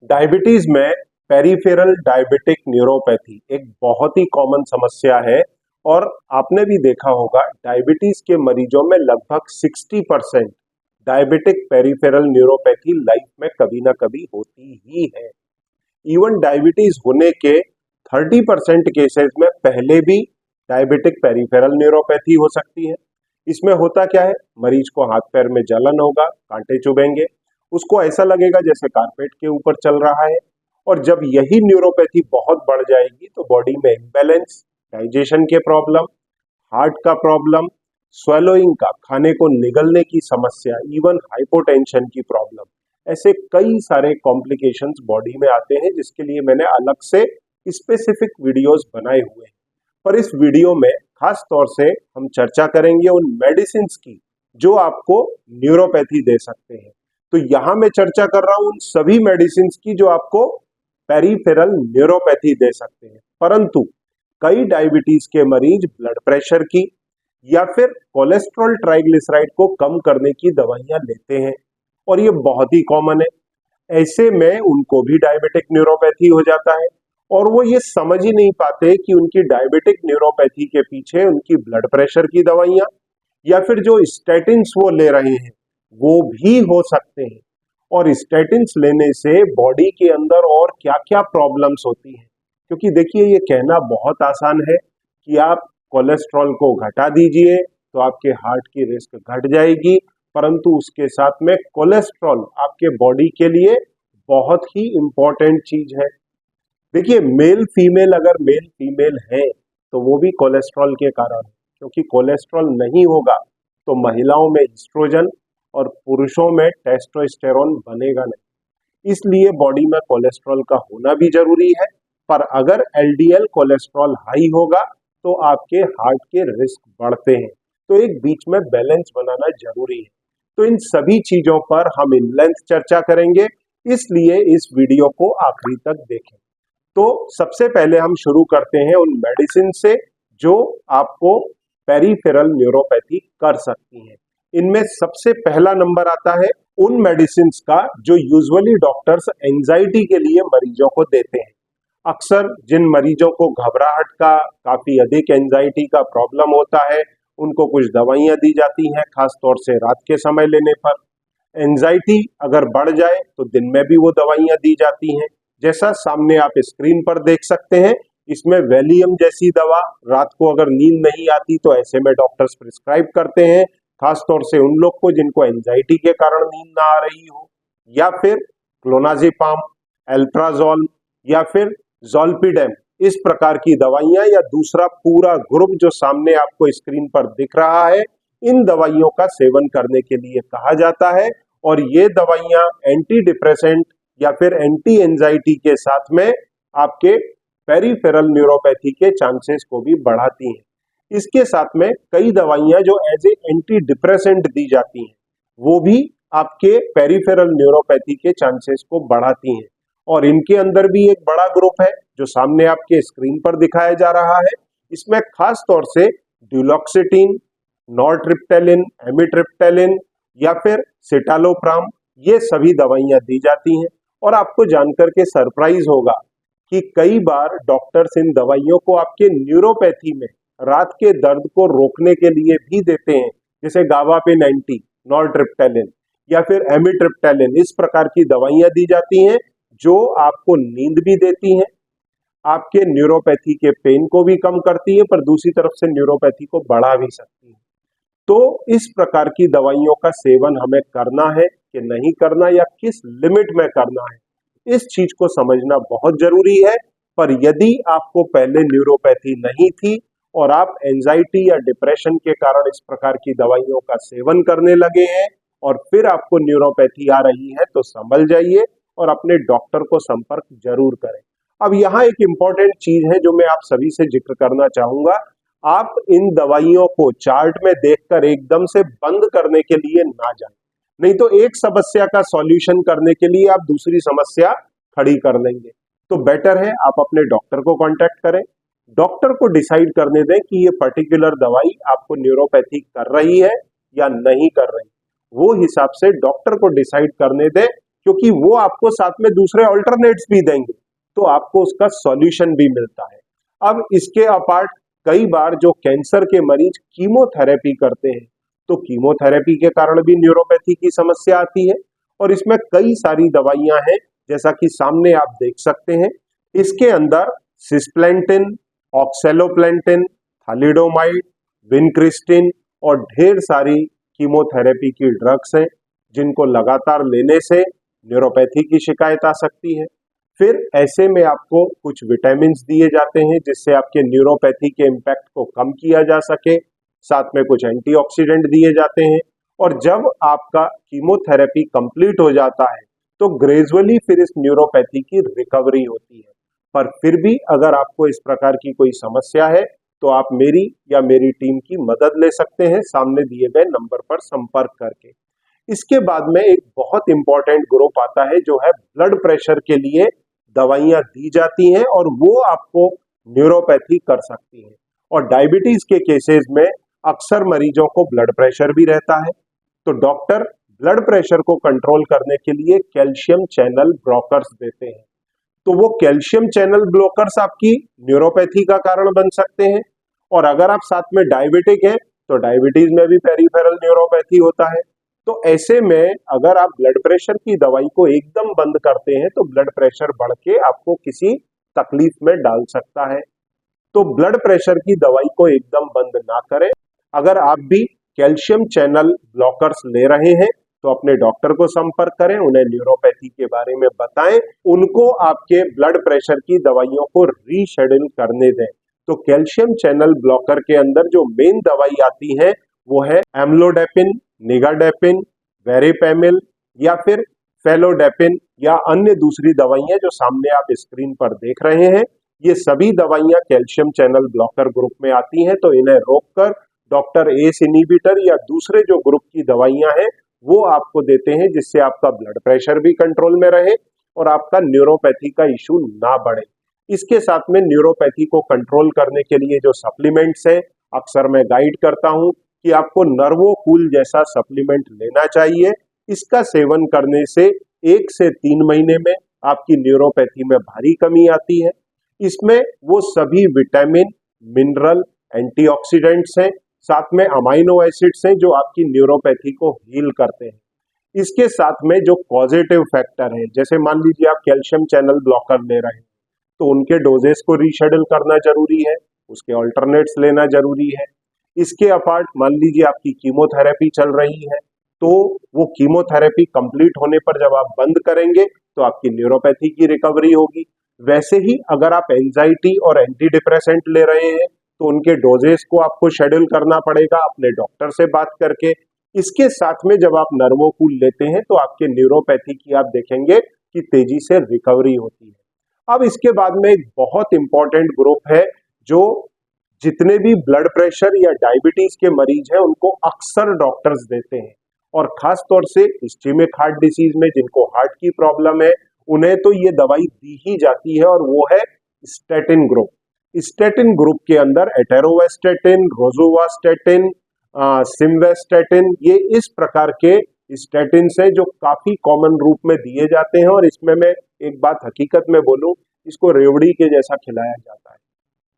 Diabetes में peripheral diabetic neuropathy एक बहुत ही कॉमन समस्या है। और आपने भी देखा होगा डायबिटीज के मरीजों में लगभग 60% डायबिटिक पेरिफेरल न्यूरोपैथी लाइफ में कभी ना कभी होती ही है। इवन डायबिटीज होने के 30% केसेस में पहले भी डायबिटिक पेरिफेरल न्यूरोपैथी हो सकती है। इसमें होता क्या है, मरीज को हाथ पैर में जलन होगा, कांटे चुभेंगे, उसको ऐसा लगेगा जैसे कारपेट के ऊपर चल रहा है। और जब यही न्यूरोपैथी बहुत बढ़ जाएगी तो बॉडी में इम्बैलेंस, डाइजेशन के प्रॉब्लम, हार्ट का प्रॉब्लम, स्वेलोइंग का, खाने को निगलने की समस्या, इवन हाइपोटेंशन की प्रॉब्लम, ऐसे कई सारे कॉम्प्लिकेशंस बॉडी में आते हैं जिसके लिए मैंने अलग से स्पेसिफिक वीडियोस बनाए हुए हैं। पर इस वीडियो में खास तौर से हम चर्चा करेंगे उन मेडिसिन की जो आपको न्यूरोपैथी दे सकते हैं। तो यहां मैं चर्चा कर रहा हूं उन सभी मेडिसिन की जो आपको पेरिफेरल न्यूरोपैथी दे सकते हैं। परंतु कई डायबिटीज के मरीज ब्लड प्रेशर की या फिर कोलेस्ट्रॉल ट्राइग्लिसराइड को कम करने की दवाइयां लेते हैं और ये बहुत ही कॉमन है। ऐसे में उनको भी डायबिटिक न्यूरोपैथी हो जाता है और वो ये समझ ही नहीं पाते कि उनकी डायबिटिक न्यूरोपैथी के पीछे उनकी ब्लड प्रेशर की दवाइयां या फिर जो स्टैटिन्स वो ले रहे हैं वो भी हो सकते हैं। और स्टैटिन्स लेने से बॉडी के अंदर और क्या क्या प्रॉब्लम्स होती हैं, क्योंकि देखिए ये कहना बहुत आसान है कि आप कोलेस्ट्रॉल को घटा दीजिए तो आपके हार्ट की रिस्क घट जाएगी, परंतु उसके साथ में कोलेस्ट्रॉल आपके बॉडी के लिए बहुत ही इंपॉर्टेंट चीज है। देखिए मेल फीमेल, अगर मेल फीमेल है तो वो भी कोलेस्ट्रॉल के कारण है, क्योंकि कोलेस्ट्रॉल नहीं होगा तो महिलाओं में एस्ट्रोजन और पुरुषों में टेस्टोस्टेरोन बनेगा नहीं। इसलिए बॉडी में कोलेस्ट्रॉल का होना भी जरूरी है। पर अगर एलडीएल कोलेस्ट्रॉल हाई होगा तो आपके हार्ट के रिस्क बढ़ते हैं, तो एक बीच में बैलेंस बनाना जरूरी है। तो इन सभी चीजों पर हम इन लेंथ चर्चा करेंगे, इसलिए इस वीडियो को आखिरी तक देखें। तो सबसे पहले हम शुरू करते हैं उन मेडिसिन से जो आपको पेरिफेरल न्यूरोपैथी कर सकती हैं। इनमें सबसे पहला नंबर आता है उन मेडिसिन का जो यूजुअली डॉक्टर्स एंजाइटी के लिए मरीजों को देते हैं। अक्सर जिन मरीजों को घबराहट का, काफी अधिक एंजाइटी का प्रॉब्लम होता है, उनको कुछ दवाइयां दी जाती हैं, खास तौर से रात के समय लेने पर। एंजाइटी अगर बढ़ जाए तो दिन में भी वो दवाइयां दी जाती हैं, जैसा सामने आप स्क्रीन पर देख सकते हैं। इसमें वैलियम जैसी दवा रात को अगर नींद नहीं आती तो ऐसे में डॉक्टर्स प्रिस्क्राइब करते हैं, खास तौर से उन लोग को जिनको एंजाइटी के कारण नींद ना आ रही हो। या फिर क्लोनाजिपाम, एल्प्राजोल या फिर ज़ोलपीडेम, इस प्रकार की दवाइयां या दूसरा पूरा ग्रुप जो सामने आपको स्क्रीन पर दिख रहा है, इन दवाइयों का सेवन करने के लिए कहा जाता है। और ये दवाइयां एंटी डिप्रेसेंट या फिर एंटी एंजाइटी के साथ में आपके पेरिफेरल न्यूरोपैथी के चांसेस को भी बढ़ाती हैं। इसके साथ में कई दवाइयां जो एज ए एंटी डिप्रेसेंट दी जाती हैं वो भी आपके पेरिफेरल न्यूरोपैथी के चांसेस को बढ़ाती हैं। और इनके अंदर भी एक बड़ा ग्रुप है जो सामने आपके स्क्रीन पर दिखाया जा रहा है। इसमें खास तौर से ड्यूलॉक्सिटिन, नॉरट्रिप्टेलिन, एमिट्रिप्टेलिन या फिर सिटालोप्राम, ये सभी दवाइयां दी जाती हैं। और आपको जानकर के सरप्राइज होगा कि कई बार डॉक्टर्स इन दवाइयों को आपके न्यूरोपैथी में रात के दर्द को रोकने के लिए भी देते हैं, जैसे गाबापेन एंटी, नॉरट्रिप्टेलिन या फिर एमिट्रिप्टेलिन, इस प्रकार की दवाइयां दी जाती हैं जो आपको नींद भी देती हैं, आपके न्यूरोपैथी के पेन को भी कम करती है, पर दूसरी तरफ से न्यूरोपैथी को बढ़ा भी सकती है। तो इस प्रकार की दवाइयों का सेवन हमें करना है कि नहीं करना, या किस लिमिट में करना है, इस चीज को समझना बहुत जरूरी है। पर यदि आपको पहले न्यूरोपैथी नहीं थी और आप एंजाइटी या डिप्रेशन के कारण इस प्रकार की दवाइयों का सेवन करने लगे हैं और फिर आपको न्यूरोपैथी आ रही है, तो संभल जाइए और अपने डॉक्टर को संपर्क जरूर करें। अब यहाँ एक इंपॉर्टेंट चीज है जो मैं आप सभी से जिक्र करना चाहूंगा। आप इन दवाइयों को चार्ट में देखकर एकदम से बंद करने के लिए ना जाएं, नहीं तो एक समस्या का सॉल्यूशन करने के लिए आप दूसरी समस्या खड़ी कर लेंगे। तो बेटर है आप अपने डॉक्टर को कांटेक्ट करें, डॉक्टर को डिसाइड करने दें कि ये पर्टिकुलर दवाई आपको न्यूरोपैथी कर रही है या नहीं कर रही। वो हिसाब से डॉक्टर को डिसाइड करने दें, क्योंकि वो आपको साथ में दूसरे ऑल्टरनेट्स भी देंगे, तो आपको उसका सॉल्यूशन भी मिलता है। अब इसके अपार्ट कई बार जो कैंसर के मरीज कीमोथेरेपी करते हैं, तो कीमोथेरेपी के कारण भी न्यूरोपैथी की समस्या आती है, और इसमें कई सारी दवाइयां हैं, जैसा कि सामने आप देख सकते हैं। इसके अंदर सिस्प्लेंटिन, ऑक्सेलोप्लेंटिन, थैलिडोमाइड, विनक्रिस्टिन और ढेर सारी कीमोथेरेपी की ड्रग्स हैं, जिनको लगातार लेने से न्यूरोपैथी की शिकायत आ सकती है। फिर ऐसे में आपको कुछ विटामिन दिए जाते हैं, जिससे आपके न्यूरोपैथी के इम्पैक्ट को कम किया जा सके। साथ में कुछ एंटीऑक्सीडेंट दिए जाते हैं, और जब आपका कीमोथेरेपी कंप्लीट हो जाता है, तो ग्रेजुअली फिर इस न्यूरोपैथी की रिकवरी होती है। पर फिर भी अगर आपको इस प्रकार की कोई समस्या है, तो आप मेरी या मेरी टीम की मदद ले सकते हैं सामने दिए गए नंबर पर संपर्क करके। इसके बाद में एक बहुत इंपॉर्टेंट ग्रुप आता है, जो है ब्लड प्रेशर के लिए दवाइयां दी जाती हैं, और वो आपको न्यूरोपैथी कर सकती हैं। और डायबिटीज के केसेस में अक्सर मरीजों को ब्लड प्रेशर भी रहता है, तो डॉक्टर ब्लड प्रेशर को कंट्रोल करने के लिए कैल्शियम चैनल ब्लॉकर्स देते हैं। तो वो कैल्शियम चैनल ब्लॉकर्स आपकी न्यूरोपैथी का कारण बन सकते हैं। और अगर आप साथ में डायबिटिक हैं, तो डायबिटीज में भी पेरिफेरल न्यूरोपैथी होता है। तो ऐसे में अगर आप ब्लड प्रेशर की दवाई को एकदम बंद करते हैं, तो ब्लड प्रेशर बढ़ के आपको किसी तकलीफ में डाल सकता है। तो ब्लड प्रेशर की दवाई को एकदम बंद ना करें। अगर आप भी कैल्शियम चैनल ब्लॉकर्स ले रहे हैं, तो अपने डॉक्टर को संपर्क करें, उन्हें न्यूरोपैथी के बारे में बताएं, उनको आपके ब्लड प्रेशर की दवाइयों को रीशेड्यूल करने दें। तो कैल्शियम चैनल ब्लॉकर के अंदर जो मेन दवाई आती है, वो है एम्लोडेपिन, निगाडेपिन, वेरिपेमिल या फिर फेलोडेपिन, या अन्य दूसरी दवाइयां जो सामने आप स्क्रीन पर देख रहे हैं। ये सभी दवाइयां कैल्शियम चैनल ब्लॉकर ग्रुप में आती हैं, तो इन्हें रोककर डॉक्टर एस इनहिबिटर या दूसरे जो ग्रुप की दवाइयां हैं, वो आपको देते हैं, जिससे आपका ब्लड प्रेशर भी कंट्रोल में रहे और आपका न्यूरोपैथी का इशू ना बढ़े। इसके साथ में न्यूरोपैथी को कंट्रोल करने के लिए जो सप्लीमेंट्स है, अक्सर मैं गाइड करता हूं कि आपको नर्वोकूल जैसा सप्लीमेंट लेना चाहिए। इसका सेवन करने से 1 से 3 महीने में आपकी न्यूरोपैथी में भारी कमी आती है। इसमें वो सभी विटामिन, मिनरल, एंटीऑक्सीडेंट्स हैं, साथ में अमाइनो एसिड्स हैं, जो आपकी न्यूरोपैथी को हील करते हैं। इसके साथ में जो पॉजिटिव फैक्टर है, जैसे मान लीजिए आप कैल्शियम चैनल ब्लॉकर ले रहे हैं, तो उनके डोजेस को रीशेड्यूल करना जरूरी है, उसके ऑल्टरनेट्स लेना जरूरी है। इसके अपार्ट मान लीजिए आपकी कीमोथेरेपी चल रही है, तो वो कीमोथेरेपी कंप्लीट होने पर जब आप बंद करेंगे, तो आपकी न्यूरोपैथी की रिकवरी होगी। वैसे ही अगर आप एंजाइटी और एंटी डिप्रेसेंट ले रहे हैं, तो उनके डोजेस को आपको शेड्यूल करना पड़ेगा अपने डॉक्टर से बात करके। इसके साथ में जब आप नर्वोकूल लेते हैं, तो आपके न्यूरोपैथी की आप देखेंगे कि तेजी से रिकवरी होती है। अब इसके बाद में एक बहुत इंपॉर्टेंट ग्रुप है, जो जितने भी ब्लड प्रेशर या डायबिटीज के मरीज हैं, उनको अक्सर डॉक्टर्स देते हैं, और खास तौर से इस्केमिक हार्ट डिसीज में जिनको हार्ट की प्रॉब्लम है, उन्हें तो ये दवाई दी ही जाती है, और वो है स्टैटिन ग्रुप। स्टैटिन ग्रुप के अंदर एटेरोवेस्टेटिन, रोजुवास्टेटिन, सिम्वेस्टेटिन, ये इस प्रकार के स्टैटिन हैं जो काफी कॉमन रूप में दिए जाते हैं। और इसमें मैं एक बात हकीकत में बोलूं, इसको रेवड़ी के जैसा खिलाया जाता है।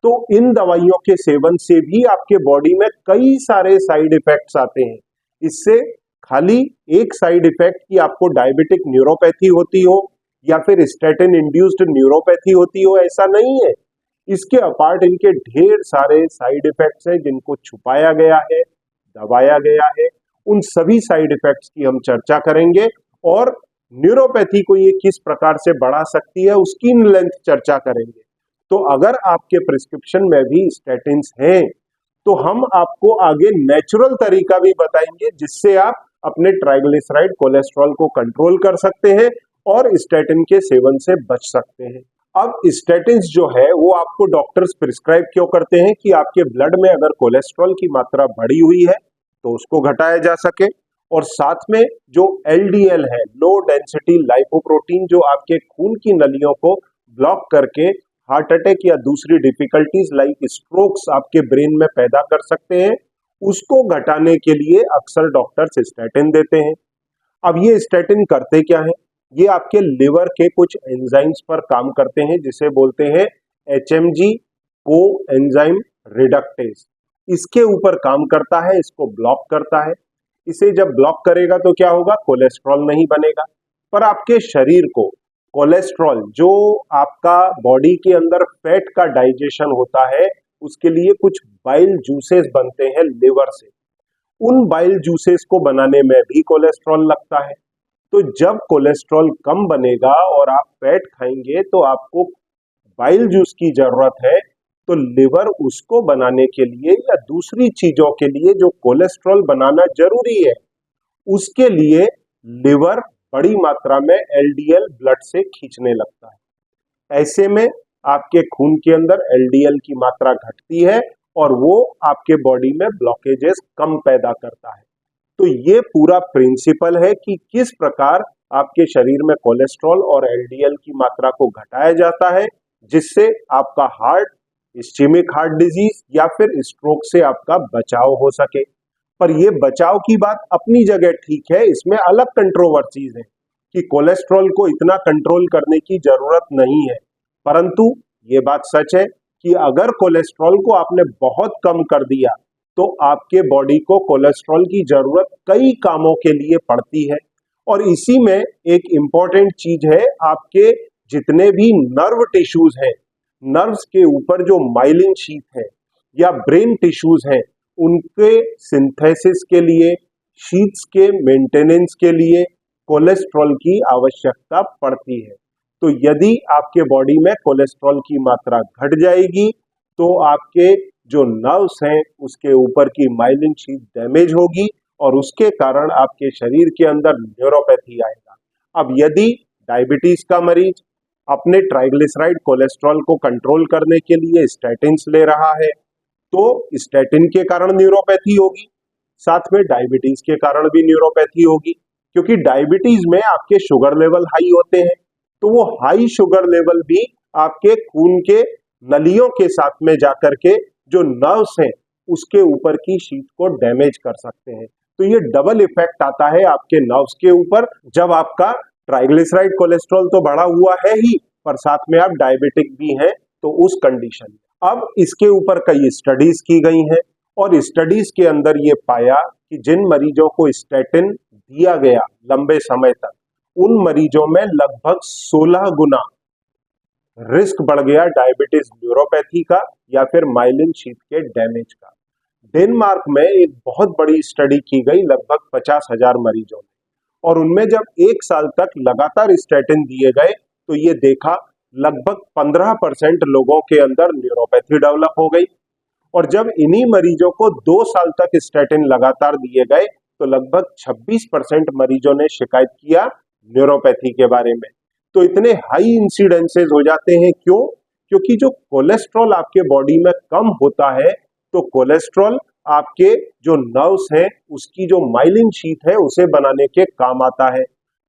तो इन दवाइयों के सेवन से भी आपके बॉडी में कई सारे साइड इफेक्ट्स आते हैं। इससे खाली एक साइड इफेक्ट कि आपको डायबिटिक न्यूरोपैथी होती हो या फिर स्टैटिन इंड्यूस्ड न्यूरोपैथी होती हो, ऐसा नहीं है। इसके अपार्ट इनके ढेर सारे साइड इफेक्ट्स हैं, जिनको छुपाया गया है, दबाया गया है। उन सभी साइड इफेक्ट्स की हम चर्चा करेंगे, और न्यूरोपैथी को ये किस प्रकार से बढ़ा सकती है, उसकी लेंथ चर्चा करेंगे। तो अगर आपके प्रिस्क्रिप्शन में भी स्टैटिन्स हैं, तो हम आपको आगे नेचुरल तरीका भी बताएंगे, जिससे आप अपने ट्राइग्लिसराइड कोलेस्ट्रॉल को कंट्रोल कर सकते हैं और स्टैटिन के सेवन से बच सकते हैं। अब स्टैटिन्स जो है वो आपको डॉक्टर्स प्रिस्क्राइब क्यों करते हैं, कि आपके ब्लड में अगर कोलेस्ट्रॉल की मात्रा बढ़ी हुई है, तो उसको घटाया जा सके, और साथ में जो एलडीएल है, लो डेंसिटी लाइपोप्रोटीन, जो आपके खून की नलियों को ब्लॉक करके हार्ट अटैक या दूसरी डिफिकल्टीज लाइक स्ट्रोक्स आपके ब्रेन में पैदा कर सकते हैं, उसको घटाने के लिए अक्सर डॉक्टर्स स्टैटिन देते हैं। अब ये स्टैटिन करते क्या है? ये आपके लिवर के कुछ एंजाइम्स पर काम करते हैं जिसे बोलते हैं HMG को एंजाइम रिडक्टेज। इसके ऊपर काम करता है, इसको ब्लॉक करता है। इसे जब ब्लॉक करेगा तो क्या होगा, कोलेस्ट्रॉल नहीं बनेगा। पर आपके शरीर को कोलेस्ट्रॉल, जो आपका बॉडी के अंदर फैट का डाइजेशन होता है, उसके लिए कुछ बाइल जूसेस बनते हैं लिवर से। उन बाइल जूसेस को बनाने में भी कोलेस्ट्रॉल लगता है। तो जब कोलेस्ट्रॉल कम बनेगा और आप फैट खाएंगे तो आपको बाइल जूस की जरूरत है। तो लिवर उसको बनाने के लिए या दूसरी चीजों के लिए जो कोलेस्ट्रॉल बनाना जरूरी है, उसके लिए लिवर बड़ी मात्रा में LDL ब्लड से खींचने लगता है। ऐसे में आपके खून के अंदर LDL की मात्रा घटती है और वो आपके बॉडी में ब्लॉकेजेस कम पैदा करता है। तो ये पूरा प्रिंसिपल है कि किस प्रकार आपके शरीर में कोलेस्ट्रॉल और LDL की मात्रा को घटाया जाता है, जिससे आपका हार्ट, इस्चेमिक हार्ट डिजीज या फिर स्ट्रोक से आपका बचाव हो सके। पर यह बचाव की बात अपनी जगह ठीक है, इसमें अलग कंट्रोवर्सीज है कि कोलेस्ट्रॉल को इतना कंट्रोल करने की जरूरत नहीं है। परंतु ये बात सच है कि अगर कोलेस्ट्रॉल को आपने बहुत कम कर दिया तो आपके बॉडी को कोलेस्ट्रॉल की जरूरत कई कामों के लिए पड़ती है। और इसी में एक इंपॉर्टेंट चीज है, आपके जितने भी नर्व टिश्यूज हैं, नर्व्स के ऊपर जो माइलिन शीथ है या ब्रेन टिश्यूज हैं, उनके सिंथेसिस के लिए, शीथ्स के मेंटेनेंस के लिए कोलेस्ट्रॉल की आवश्यकता पड़ती है। तो यदि आपके बॉडी में कोलेस्ट्रॉल की मात्रा घट जाएगी तो आपके जो नर्व्स हैं उसके ऊपर की माइलिन शीथ डैमेज होगी और उसके कारण आपके शरीर के अंदर न्यूरोपैथी आएगा। अब यदि डायबिटीज का मरीज अपने ट्राइग्लिसराइड कोलेस्ट्रॉल को कंट्रोल करने के लिए स्टैटिन्स ले रहा है तो स्टैटिन के कारण न्यूरोपैथी होगी, साथ में डायबिटीज के कारण भी न्यूरोपैथी होगी। क्योंकि डायबिटीज में आपके शुगर लेवल हाई होते हैं, तो वो हाई शुगर लेवल भी आपके खून के नलियों के साथ में जाकर के जो नर्व्स हैं उसके ऊपर की शीट को डैमेज कर सकते हैं। तो ये डबल इफेक्ट आता है आपके नर्व्स के ऊपर, जब आपका ट्राइग्लिसराइड कोलेस्ट्रॉल तो बढ़ा हुआ है ही, पर साथ में आप डायबिटिक भी हैं, तो उस कंडीशन में अब इसके ऊपर कई स्टडीज की गई हैं और स्टडीज के अंदर ये पाया कि जिन मरीजों को स्टैटिन दिया गया लंबे समय तक, उन मरीजों में लगभग 16 गुना रिस्क बढ़ गया डायबिटीज न्यूरोपैथी का या फिर माइलिन शीथ के डैमेज का। डेनमार्क में एक बहुत बड़ी स्टडी की गई लगभग 50,000 मरीजों में, और उनमें जब 1 साल तक लगातार स्टैटिन दिए गए तो ये देखा लगभग 15% लोगों के अंदर न्यूरोपैथी डेवलप हो गई। और जब इन्हीं मरीजों को 2 साल तक स्टैटिन लगातार दिए गए तो लगभग 26% मरीजों ने शिकायत किया न्यूरोपैथी के बारे में। तो इतने हाई इंसिडेंसेस हो जाते हैं, क्यों? क्योंकि जो कोलेस्ट्रॉल आपके बॉडी में कम होता है तो कोलेस्ट्रॉल आपके जो नर्व्स हैं उसकी जो माइलिन शीथ है उसे बनाने के काम आता है।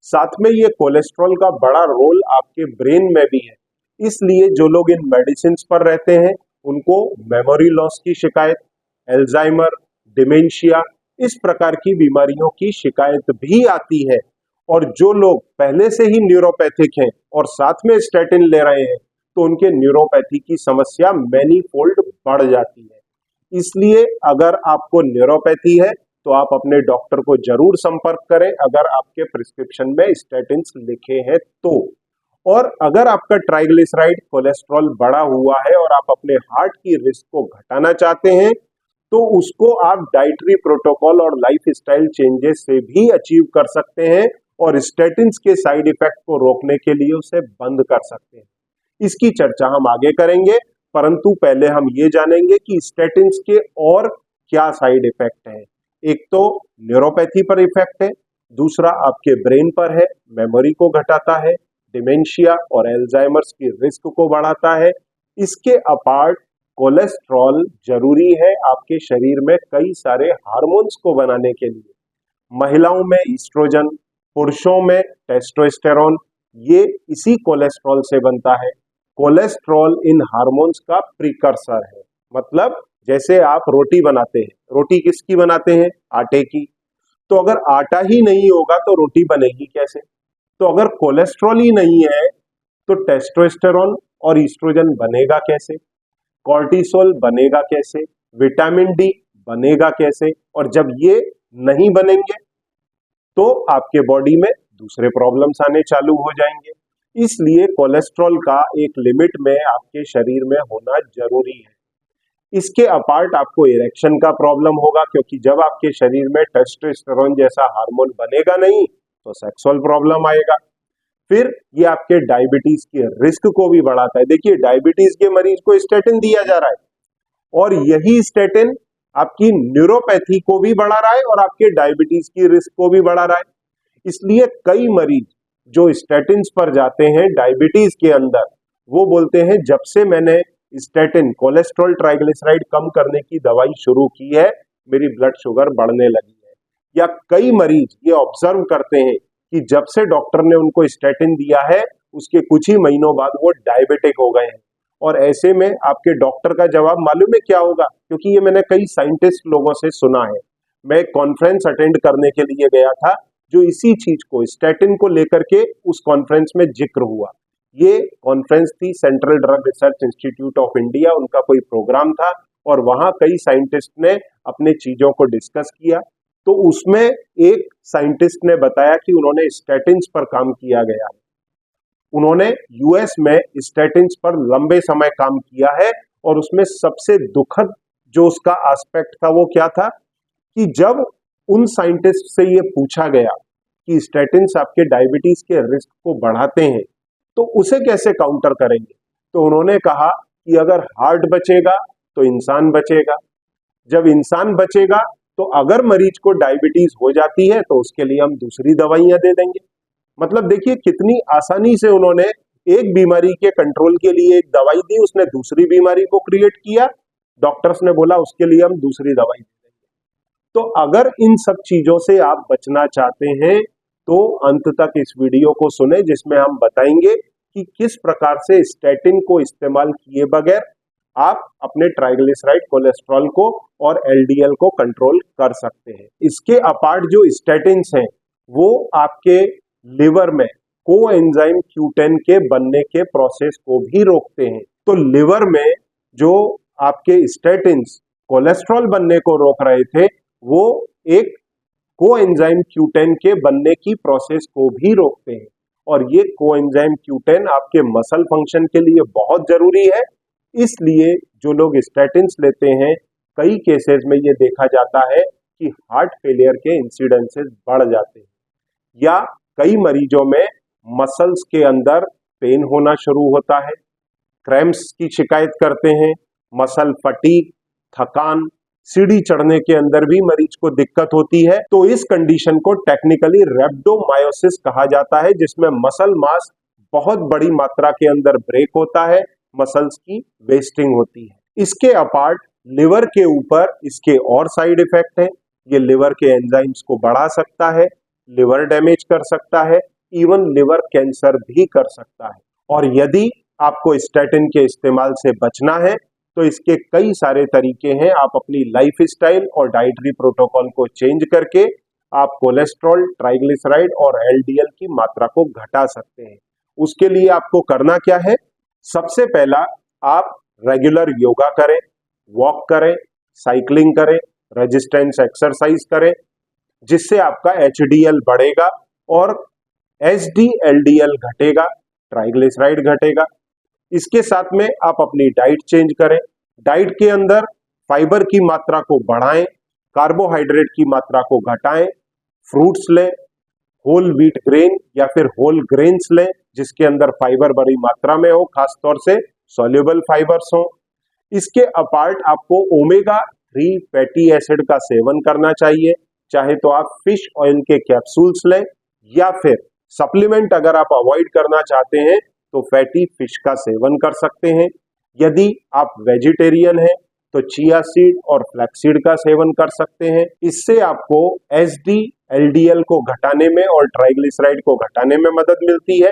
साथ में ये कोलेस्ट्रॉल का बड़ा रोल आपके ब्रेन में भी है। इसलिए जो लोग इन मेडिसिन पर रहते हैं उनको मेमोरी लॉस की शिकायत, एल्जाइमर, डिमेंशिया, इस प्रकार की बीमारियों की शिकायत भी आती है। और जो लोग पहले से ही न्यूरोपैथिक हैं और साथ में स्टैटिन ले रहे हैं तो उनके न्यूरोपैथी की समस्या मैनी फोल्ड बढ़ जाती है। इसलिए अगर आपको न्यूरोपैथी है तो आप अपने डॉक्टर को जरूर संपर्क करें अगर आपके प्रिस्क्रिप्शन में स्टैटिन्स लिखे हैं तो। और अगर आपका ट्राइग्लिसराइड कोलेस्ट्रॉल बढ़ा हुआ है और आप अपने हार्ट की रिस्क को घटाना चाहते हैं तो उसको आप डाइटरी प्रोटोकॉल और लाइफस्टाइल चेंजेस से भी अचीव कर सकते हैं और स्टैटिन्स के साइड इफेक्ट को रोकने के लिए उसे बंद कर सकते हैं। इसकी चर्चा हम आगे करेंगे, परंतु पहले हम ये जानेंगे कि स्टैटिन्स के और क्या साइड इफेक्ट हैं। एक तो न्यूरोपैथी पर इफेक्ट है, दूसरा आपके ब्रेन पर है, मेमोरी को घटाता है, डिमेंशिया और एल्जाइमर्स की रिस्क को बढ़ाता है। इसके अपार्ट कोलेस्ट्रॉल जरूरी है आपके शरीर में कई सारे हार्मोन्स को बनाने के लिए। महिलाओं में ईस्ट्रोजन, पुरुषों में टेस्टोस्टेरोन, ये इसी कोलेस्ट्रॉल से बनता है। कोलेस्ट्रॉल इन हार्मोन्स का प्रीकर्सर है। मतलब जैसे आप रोटी बनाते हैं, रोटी किसकी बनाते हैं? आटे की। तो अगर आटा ही नहीं होगा तो रोटी बनेगी कैसे? तो अगर कोलेस्ट्रॉल ही नहीं है तो टेस्टोस्टेरोन और ईस्ट्रोजन बनेगा कैसे, कॉर्टिसोल बनेगा कैसे, विटामिन डी बनेगा कैसे? और जब ये नहीं बनेंगे तो आपके बॉडी में दूसरे प्रॉब्लम्स आने चालू हो जाएंगे। इसलिए कोलेस्ट्रॉल का एक लिमिट में आपके शरीर में होना जरूरी है। इसके अपार्ट आपको इरेक्शन का प्रॉब्लम होगा, क्योंकि जब आपके शरीर में टेस्टोस्टेरोन जैसा हार्मोन बनेगा नहीं तो सेक्सुअल प्रॉब्लम आएगा। फिर ये आपके डायबिटीज के रिस्क को भी बढ़ाता है। देखिए, डायबिटीज के मरीज को स्टेटिन दिया जा रहा है और यही स्टेटिन आपकी न्यूरोपैथी को भी बढ़ा रहा है और आपके डायबिटीज की रिस्क को भी बढ़ा रहा है। इसलिए कई मरीज जो स्टेटिन पर जाते हैं डायबिटीज के अंदर, वो बोलते हैं जब से मैंने स्टेटिन कोलेस्ट्रॉल ट्राइग्लिसराइड कम करने की दवाई शुरू की है मेरी ब्लड शुगर बढ़ने लगी है। या कई मरीज ये ऑब्जर्व करते हैं कि जब से डॉक्टर ने उनको स्टेटिन दिया है उसके कुछ ही महीनों बाद वो डायबिटिक हो गए हैं। और ऐसे में आपके डॉक्टर का जवाब मालूम है क्या होगा? क्योंकि ये मैंने कई साइंटिस्ट लोगों से सुना है। मैं एक कॉन्फ्रेंस अटेंड करने के लिए गया था जो इसी चीज को, स्टेटिन को लेकर के उस कॉन्फ्रेंस में जिक्र हुआ। ये कॉन्फ्रेंस थी central drug research institute of India, उनका कोई प्रोग्राम था और वहां कई साइंटिस्ट ने अपने चीजों को डिस्कस किया। तो उसमें एक साइंटिस्ट ने बताया कि उन्होंने स्टेटिन्स पर काम किया गया है। उन्होंने यूएस में स्टेटिन्स पर लंबे समय काम किया है और उसमें सबसे दुखद जो उसका एस्पेक्ट था वो क्या था कि जब उन साइंटिस्ट से ये पूछा गया कि स्टेटिन्स आपके डायबिटीज के रिस्क को बढ़ाते हैं तो उसे कैसे काउंटर करेंगे, तो उन्होंने कहा कि अगर हार्ट बचेगा तो इंसान बचेगा, जब इंसान बचेगा तो अगर मरीज को डायबिटीज हो जाती है तो उसके लिए हम दूसरी दवाइयां दे देंगे। मतलब देखिए कितनी आसानी से उन्होंने एक बीमारी के कंट्रोल के लिए एक दवाई दी, उसने दूसरी बीमारी को क्रिएट किया, डॉक्टर्स ने बोला उसके लिए हम दूसरी दवाई दे देंगे। तो अगर इन सब चीजों से आप बचना चाहते हैं तो अंत तक इस वीडियो को सुने, जिसमें हम बताएंगे कि किस प्रकार से स्टेटिन को इस्तेमाल किए बगैर आप अपने ट्राइग्लिसराइड, कोलेस्ट्रॉल को और एलडीएल को कंट्रोल कर सकते हैं। इसके अपार्ट जो स्टेटिन्स हैं वो आपके लिवर में कोएंजाइम Q10 के बनने के प्रोसेस को भी रोकते हैं। तो लिवर में जो आपके स्टेटिन्स कोलेस्ट्रॉल बनने को रोक रहे थे वो एक कोएंजाइम Q10 के बनने की प्रोसेस को भी रोकते हैं। और ये कोएंजाइम Q10 आपके मसल फंक्शन के लिए बहुत जरूरी है। इसलिए जो लोग स्टेटिन्स लेते हैं कई केसेस में ये देखा जाता है कि हार्ट फेलियर के इंसिडेंसेस बढ़ जाते हैं या कई मरीजों में मसल्स के अंदर पेन होना शुरू होता है, क्रैम्प्स की शिकायत करते हैं, मसल फटीग, थकान, सीढ़ी चढ़ने के अंदर भी मरीज को दिक्कत होती है। तो इस कंडीशन को टेक्निकली रेब्डोमायोसिस कहा जाता है, जिसमें मसल मास बहुत बड़ी मात्रा के अंदर ब्रेक होता है, मसल्स की वेस्टिंग होती है। इसके अपार्ट लिवर के ऊपर इसके और साइड इफेक्ट है। ये लिवर के एंजाइम्स को बढ़ा सकता है, लिवर डैमेज कर सकता है, इवन लिवर कैंसर भी कर सकता है। और यदि आपको स्टेटिन के इस्तेमाल से बचना है तो इसके कई सारे तरीके हैं। आप अपनी लाइफस्टाइल और डाइटरी प्रोटोकॉल को चेंज करके आप कोलेस्ट्रॉल, ट्राइग्लिसराइड और एलडीएल की मात्रा को घटा सकते हैं। उसके लिए आपको करना क्या है? सबसे पहला, आप रेगुलर योगा करें, वॉक करें, साइकिलिंग करें, रेजिस्टेंस एक्सरसाइज करें, जिससे आपका एचडीएल बढ़ेगा और एचडीएलडीएल घटेगा, ट्राइग्लिसराइड घटेगा। इसके साथ में आप अपनी डाइट चेंज करें। डाइट के अंदर फाइबर की मात्रा को बढ़ाएं, कार्बोहाइड्रेट की मात्रा को घटाएं, फ्रूट्स लें, होल व्हीट ग्रेन या फिर होल ग्रेन्स लें जिसके अंदर फाइबर बड़ी मात्रा में हो, खासतौर से सॉल्युबल फाइबर्स हो। इसके अपार्ट आपको ओमेगा 3 फैटी एसिड का सेवन करना चाहिए, चाहे तो आप फिश ऑयल के कैप्सूल्स लें या फिर सप्लीमेंट अगर आप अवॉइड करना चाहते हैं तो फैटी फिश का सेवन कर सकते हैं। यदि आप वेजिटेरियन हैं तो चिया सीड और फ्लैक्सीड का सेवन कर सकते हैं। इससे आपको एचडी-एलडीएल को घटाने में और ट्राइग्लिसराइड को घटाने में मदद मिलती है,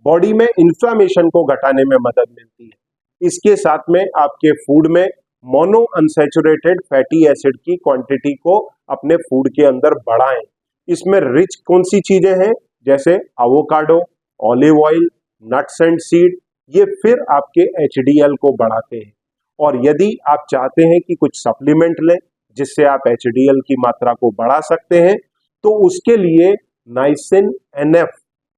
बॉडी में इन्फ्लामेशन को घटाने में मदद मिलती है। इसके साथ में आपके फूड में मोनो अनसैचुरेटेड फैटी एसिड की क्वांटिटी को अपने फूड के अंदर बढ़ाएं। इसमें रिच कौन सी चीजें हैं? जैसे avocado, olive oil, nuts and seed, ये फिर आपके HDL को बढ़ाते हैं। और यदि आप चाहते हैं कि कुछ सप्लीमेंट लें जिससे आप HDL की मात्रा को बढ़ा सकते हैं, तो उसके लिए नाइसिन NF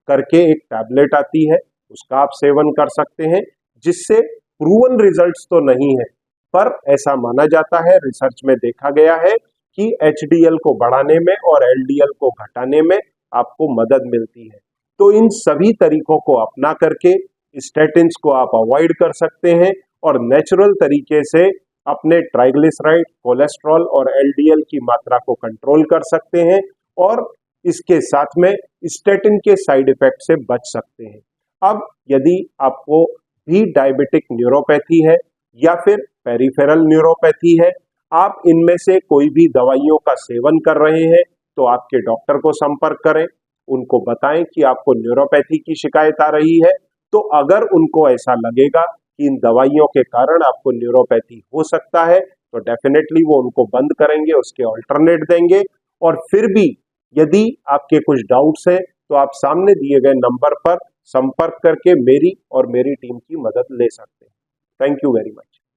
करके एक टैबलेट आती है, उसका आप सेवन कर सकते हैं, जिससे प्रूवन रिजल्ट्स तो नहीं है, पर ऐसा माना जाता है, रिसर्च में देखा गया है कि HDL को बढ़ाने में और LDL को घटाने में आपको मदद मिलती है। तो इन सभी तरीकों को अपना करके स्टैटिन्स को आप अवॉइड कर सकते हैं और नेचुरल तरीके से अपने ट्राइग्लिसराइड, कोलेस्ट्रॉल और LDL की मात्रा को कंट्रोल कर सकते हैं और इसके साथ में स्टैटिन के साइड इफेक्ट से बच सकते हैं। अब यदि आपको भी डायबिटिक न्यूरोपैथी है या फिर पेरिफेरल न्यूरोपैथी है, आप इनमें से कोई भी दवाइयों का सेवन कर रहे हैं, तो आपके डॉक्टर को संपर्क करें, उनको बताएं कि आपको न्यूरोपैथी की शिकायत आ रही है। तो अगर उनको ऐसा लगेगा कि इन दवाइयों के कारण आपको न्यूरोपैथी हो सकता है, तो डेफिनेटली वो उनको बंद करेंगे, उसके ऑल्टरनेट देंगे। और फिर भी यदि आपके कुछ डाउट्स हैं, तो आप सामने दिए गए नंबर पर संपर्क करके मेरी और मेरी टीम की मदद ले सकते हैं। Thank you very much.